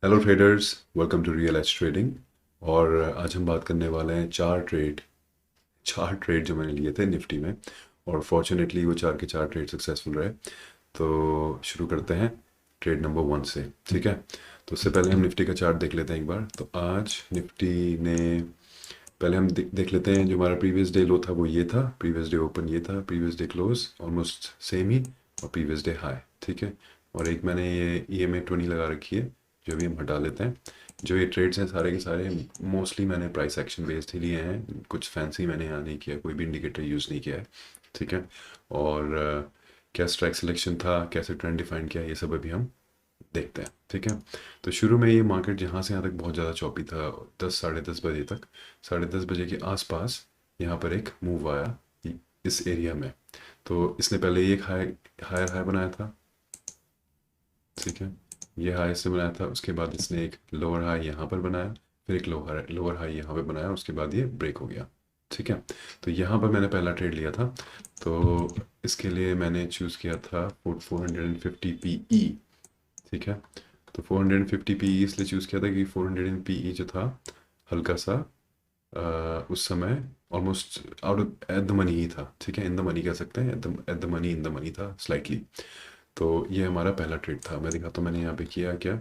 Hello traders, welcome to real edge trading. और आज हम बात करने वाले हैं चार ट्रेड जो मैंने लिए थे निफ्टी में। और फॉर्चुनेटली वो चार के चार ट्रेड सक्सेसफुल रहे। तो शुरू करते हैं ट्रेड नंबर 1 से। ठीक है, तो उससे पहले हम निफ्टी का चार्ट देख लेते हैं एक बार। तो आज निफ्टी ने पहले हम देख लेते हैं, जो हमारा प्रीवियस डे लो था वो ये था, प्रीवियस डे ओपन ये था, previous day close almost same ही, और प्रीवियस डे हाई। ठीक है, और एक मैंने ये EMA 20 लगा रखी है, जो भी हम हटा लेते हैं। जो ये ट्रेड्स हैं सारे के सारे मोस्टली मैंने प्राइस एक्शन बेस्ड ही लिए हैं, कुछ फैंसी मैंने यहाँ नहीं किया, कोई भी इंडिकेटर यूज़ नहीं किया है। ठीक है, और क्या स्ट्राइक सिलेक्शन था, कैसे ट्रेंड डिफाइन किया, ये सब अभी हम देखते हैं। ठीक है, तो शुरू में ये मार्केट जहाँ से यहाँ तक बहुत ज़्यादा चौपी था, 10 साढ़े 10 बजे तक। 10:30 बजे के आसपास यहाँ पर एक मूव आया इस एरिया में। तो इसने पहले एक हायर हाई बनाया था। ठीक है, ये हाई इसने बनाया था, उसके बाद इसने एक लोअर हाई यहाँ पर बनाया, फिर एक लोअर हाई यहाँ पर बनाया, उसके बाद ये ब्रेक हो गया। ठीक है, तो यहाँ पर मैंने पहला ट्रेड लिया था। तो इसके लिए मैंने चूज़ किया था 450 PE। ठीक है, तो 450 PE इसलिए चूज़ किया था कि 400 PE जो था हल्का सा उस समय almost out of at the money ही था। ठीक है, इन द मनी कह सकते हैं, at the money in the money था स्लाइटली। तो ये हमारा पहला ट्रेड था। मैं दिखाता हूँ मैंने यहाँ पे किया क्या।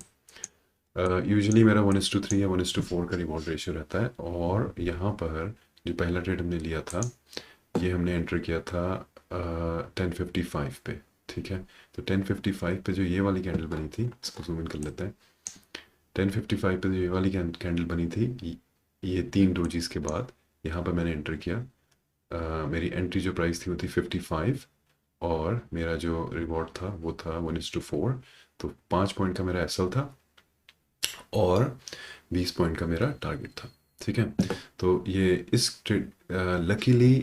यूजुअली मेरा 1:3 या 1:4 का रिवॉर्ड रेशियो रहता है। और यहाँ पर जो पहला ट्रेड हमने लिया था, ये हमने एंटर किया था 10:55 पे। ठीक है, तो 10:55 पे जो ये वाली कैंडल बनी थी, इसको जूम इन कर लेते हैं। 10:55 पे जो ये वाली कैंडल बनी थी, ये 3 डोजीज के बाद यहाँ पर मैंने एंटर किया। मेरी एंट्री जो प्राइस थी वो थी 55, और मेरा जो रिवॉर्ड था वो था 1:4। तो 5 पॉइंट का मेरा एसएल था, और 20 पॉइंट का मेरा टारगेट था। ठीक है, तो ये इस ट्रेड लकीली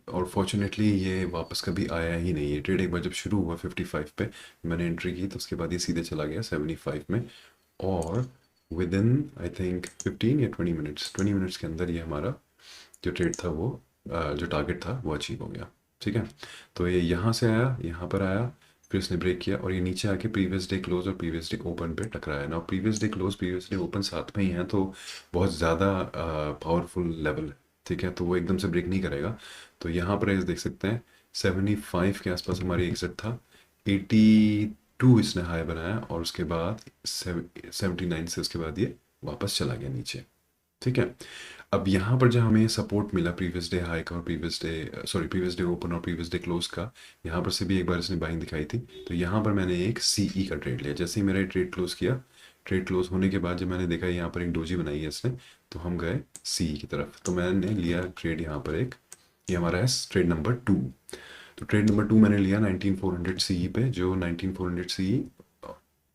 और फॉर्चुनेटली ये वापस कभी आया ही नहीं। ये ट्रेड एक बार जब शुरू हुआ 55 पे मैंने एंट्री की, तो उसके बाद ये सीधे चला गया 75 में। और विद इन आई थिंक 15 या 20 मिनट्स के अंदर ये हमारा जो ट्रेड था वो जो टारगेट था वो अचीव हो गया। ठीक है, तो ये यहाँ से आया, यहाँ पर आया, फिर इसने ब्रेक किया, और ये नीचे आके प्रीवियस डे क्लोज और प्रीवियस डे ओपन पे टकराया ना। Previous day close previous day open साथ में ही है, तो बहुत ज़्यादा पावरफुल लेवल है। ठीक है, तो वो एकदम से ब्रेक नहीं करेगा। तो यहाँ पर देख सकते हैं 75 के आसपास हमारी एग्जिट था। 82 इसने हाई बनाया, और उसके बाद 79 से उसके बाद ये वापस चला गया नीचे। ठीक है, अब यहाँ पर जब हमें सपोर्ट मिला प्रीवियस डे हाई का और प्रीवियस डे ओपन और प्रीवियस डे क्लोज का, यहाँ पर से भी एक बार इसने बाइंग दिखाई थी। तो यहाँ पर मैंने एक CE का ट्रेड लिया। जैसे ही मेरा ट्रेड क्लोज किया, ट्रेड क्लोज होने के बाद जब मैंने देखा यहाँ पर एक डोजी बनाई है इसने, तो हम गए CE की तरफ। तो मैंने लिया ट्रेड यहाँ पर एक, ये हमारा है ट्रेड नंबर 2। तो ट्रेड नंबर 2 मैंने लिया 19400 CE पे, जो 19400 CE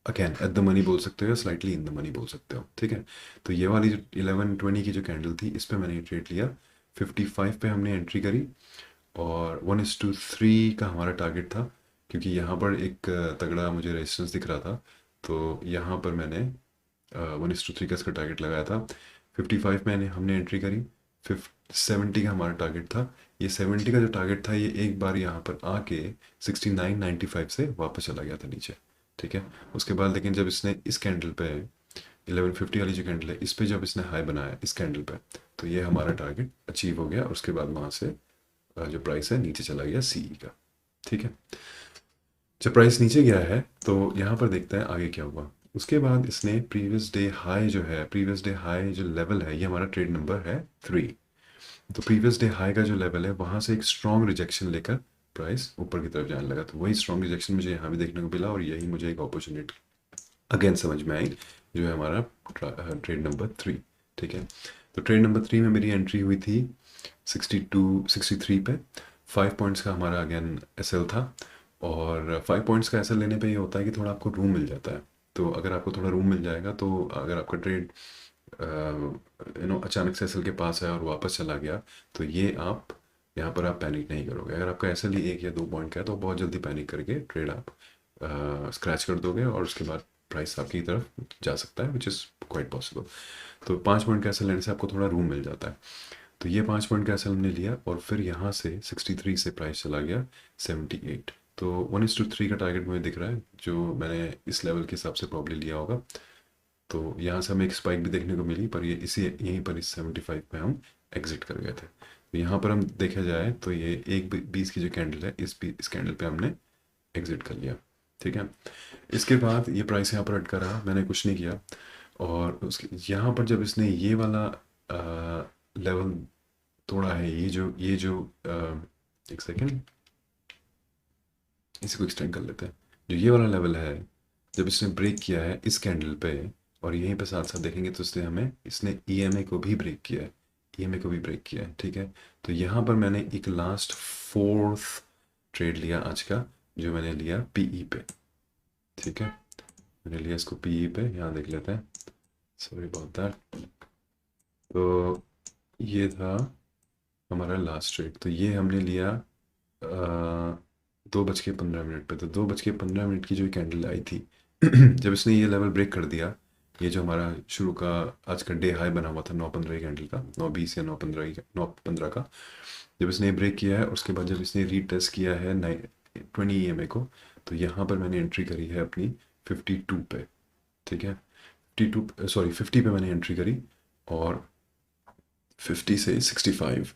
again eight the money बोल सकते हो या स्लाइटली इन द मनी बोल सकते हो। ठीक है, तो ये वाली जो 1120 की जो कैंडल थी, इस पे मैंने ये ट्रेड लिया। 55 पे हमने एंट्री करी, और 1:3 का हमारा टारगेट था, क्योंकि यहाँ पर एक तगड़ा मुझे रेजिस्टेंस दिख रहा था। तो यहाँ पर मैंने 1:3 का इसका टारगेट लगाया था। 55 में हमने एंट्री करी। 70 का हमारा टारगेट था। ये 70 का जो टारगेट था, ये एक बार यहाँ पर आके 69.95 से वापस चला गया था नीचे। ठीक है, उसके बाद लेकिन जब इसने इस कैंडल पे 1150 वाली जो कैंडल है, इस पे जब इसने हाई बनाया इस कैंडल पे, तो ये हमारा टारगेट अचीव हो गया। और उसके बाद वहाँ से जो प्राइस है नीचे चला गया CE का। ठीक है, जब प्राइस नीचे गया है तो यहाँ पर देखते हैं आगे क्या हुआ। उसके बाद इसने प्रीवियस डे हाई जो लेवल है, ये हमारा ट्रेड नंबर है 3। तो प्रीवियस डे हाई का जो लेवल है, वहाँ से एक स्ट्रॉन्ग रिजेक्शन लेकर प्राइस ऊपर की तरफ जाने लगा। तो वही स्ट्रॉन्ग रिजेक्शन मुझे यहाँ भी देखने को मिला, और यही मुझे एक अपॉर्चुनिटी अगेन समझ में आई, जो है हमारा ट्रेड नंबर 3। ठीक है, तो ट्रेड नंबर 3 में मेरी एंट्री हुई थी 63 पे। 5 पॉइंट्स का हमारा अगेन SL था, और 5 पॉइंट्स का SL लेने पे ये होता है कि थोड़ा आपको रूम मिल जाता है। तो अगर आपको थोड़ा रूम मिल जाएगा, तो अगर आपका ट्रेड अचानक से SL के पास है और वापस चला गया, तो ये आप यहाँ पर आप पैनिक नहीं करोगे। अगर आपका SL ही 1 या 2 पॉइंट का है, तो बहुत जल्दी पैनिक करके ट्रेड आप स्क्रैच कर दोगे, और उसके बाद प्राइस आपकी तरफ जा सकता है, विच इज़ क्वाइट पॉसिबल। तो 5 पॉइंट का SL लेने से आपको थोड़ा रूम मिल जाता है। तो ये 5 पॉइंट का SL हमने लिया, और फिर यहाँ से 63 से प्राइस चला गया 78। तो 1:3 का टारगेट मुझे दिख रहा है, जो मैंने इस लेवल के हिसाब से प्रॉब्ली लिया होगा। तो यहाँ से हमें एक स्पाइक भी देखने को मिली, पर ये इसी यहीं पर इस 75 पे हम एग्जिट कर गए थे। तो यहाँ पर हम देखा जाए तो ये 1:20 की जो कैंडल है, इस कैंडल पे हमने एग्जिट कर लिया। ठीक है, इसके बाद ये प्राइस यहाँ पर अटका रहा, मैंने कुछ नहीं किया। और उसके यहाँ पर जब इसने ये वाला लेवल तोड़ा है, ये जो एक सेकेंड, इसी को एक्सटेंड कर लेते हैं। जो ये वाला लेवल है, जब इसने ब्रेक किया है इस कैंडल पे, और यहीं पे साथ साथ देखेंगे तो इसने EMA को भी ब्रेक किया है, EMA को भी ब्रेक किया है। ठीक है, तो यहाँ पर मैंने एक लास्ट 4th ट्रेड लिया आज का, जो मैंने लिया PE पे। ठीक है, मैंने लिया इसको PE पे, यहाँ देख लेते हैं, सॉरी अबाउट दैट। तो ये था हमारा लास्ट ट्रेड। तो ये हमने लिया 2:15 पे। तो 2:15 की जो कैंडल आई थी जब इसने ये लेवल ब्रेक कर दिया, ये जो हमारा शुरू का आज का डे हाई बना हुआ था 9:15 की कैंडल का, 9:20 या 9:15 का, जब इसने ब्रेक किया है, उसके बाद जब इसने रीटेस्ट किया है 20 EMA को, तो यहाँ पर मैंने एंट्री करी है अपनी 52 पे। ठीक है, 50 पे मैंने एंट्री करी, और 50 से 65,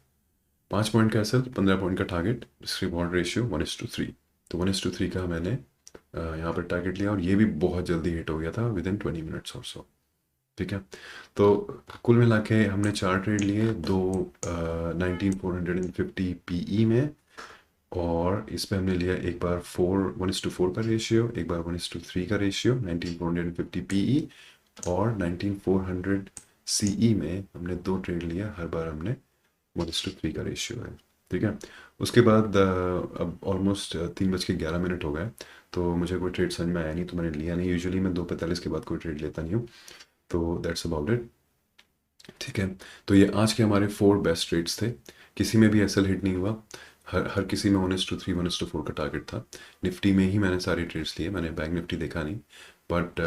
5 पॉइंट का एसएल, 15 पॉइंट का टारगेट, रिस्क रिवॉर्ड रेशियो 1:3। तो 1:3 का मैंने यहाँ पर टारगेट लिया, और ये भी बहुत जल्दी हिट हो गया था, विदिन 20 मिनट्स और सो। ठीक है, तो कुल मिला के हमने 4 ट्रेड लिए, दो 19,450 PE में, और इस पे हमने लिया एक बार 1:4 का रेशियो, एक बार 1:3 का रेशियो, 19,450 PE, और 19,400 CE में हमने 2 ट्रेड लिया, हर बार हमने 1:3 का रेशियो है। ठीक है, उसके बाद अब ऑलमोस्ट 3:11 हो गए, तो मुझे कोई ट्रेड समझ में आया नहीं, तो मैंने लिया नहीं। यूजुअली मैं 2:45 के बाद कोई ट्रेड लेता नहीं हूँ, तो दैट्स अबाउट इट। ठीक है, तो ये आज के हमारे 4 बेस्ट ट्रेड्स थे। किसी में भी एसएल हिट नहीं हुआ, हर किसी में 1:3 1:4 का टारगेट था। निफ्टी में ही मैंने सारे ट्रेड्स लिए, मैंने बैंक निफ्टी देखा नहीं। बट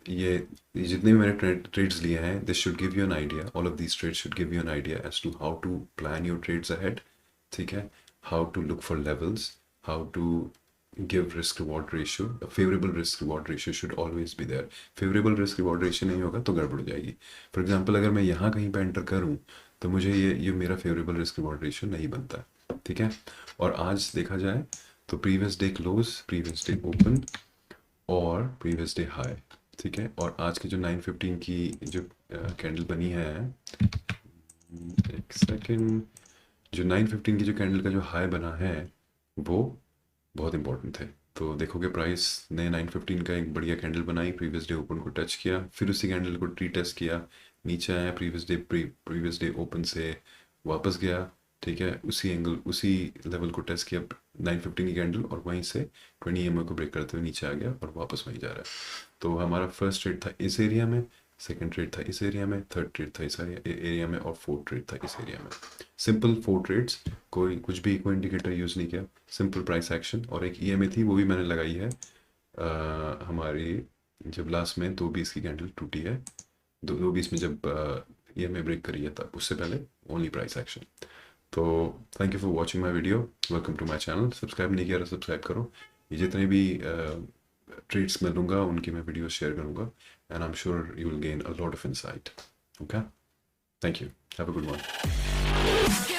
ये जितने भी मैंने ट्रेड्स लिए हैं, this should give you an idea, all of these trades should give you an idea as to how to plan your trades ahead. ठीक है, how to look for levels, how to give risk reward ratio. A favorable risk reward ratio should always be there. Favorable risk reward ratio नहीं होगा तो गड़बड़ हो जाएगी। For example, अगर मैं यहाँ कहीं पे एंटर करूँ, तो मुझे ये मेरा फेवरेबल रिस्क रिवॉर्ड रेशियो नहीं बनता। ठीक है, और आज देखा जाए तो previous day close, previous day open, और प्रीवियस डे हाई। ठीक है, और आज की जो 9:15 की जो कैंडल बनी है, एक सेकेंड, जो 9:15 की जो कैंडल का जो हाई बना है, वो बहुत इंपॉर्टेंट थे। तो देखोगे प्राइस ने 9:15 का एक बढ़िया कैंडल बनाई, प्रीवियस डे ओपन को टच किया, फिर उसी कैंडल को रीटेस्ट किया, नीचे आया, प्रीवियस डे ओपन से वापस गया। ठीक है, उसी लेवल को टेस्ट किया 9:15 की कैंडल, और वहीं से 20 EMA को ब्रेक करते हुए नीचे आ गया, और वापस वहीं जा रहा है। तो हमारा फर्स्ट ट्रेड था इस एरिया में, सेकंड ट्रेड था इस एरिया में, थर्ड ट्रेड था इस एरिया में, और फोर्थ ट्रेड था इस एरिया में। सिंपल 4 ट्रेड्स, कोई इंडिकेटर यूज़ नहीं किया, सिंपल प्राइस एक्शन। और एक EMA थी, वो भी मैंने लगाई है हमारी, जब लास्ट में 2:20 की कैंडल टूटी है, 2:20 में जब EMA ब्रेक करी है, तब, उससे पहले ओनली प्राइस एक्शन। तो thank you for watching my video, welcome to my channel. Subscribe नहीं किया तो सब्सक्राइब करो। ये जितने भी ट्रेड्स मैं लूँगा, उनकी मैं वीडियो शेयर करूँगा, and I am sure you will gain a lot of insight. Okay, thank you, have a good one.